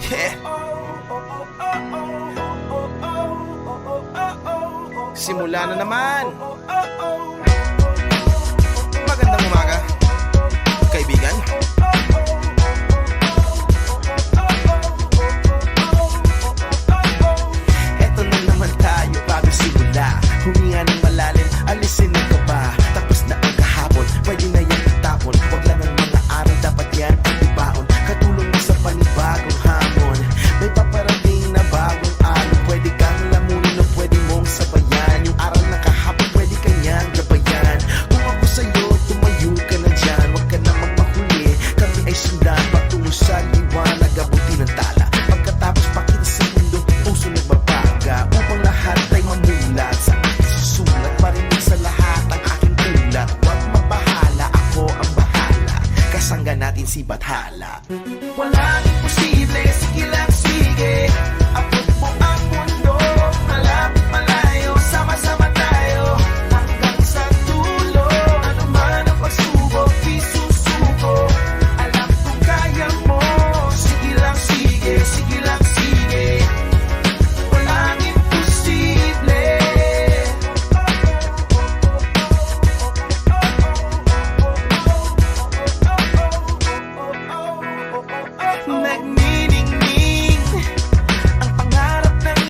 Yeah. Simula na naman. Magandang umaga, kaibigan. Eto na naman tayo bago simula. Huminga ng malalim, alisin ang kaba. Tapos na ang kahapon, pwede na yan itapon. Huwag lang ang mga araw, dapat yan ang ibaon. Katulong mo sa panibagong hamon. May paparating na bagong alon. Pwede kang lamunin o pwede mong sabayan. Yung araw na kahapon, pwede kanyang gabayan. Kung ako sa'yo, tumayo ka na dyan. Huwag ka na magmahuli, kami ay sundan. Patungo sa liwanag, abutin ang tala. Pagkatapos pakita sa mundo, puso nagbabaga. Upang lahat ay mamulat sa aking susulat. Marinig sa lahat ang aking ulat. Huwag mabahala, ako ang bahala. Kasangga natin si Bathala. Wala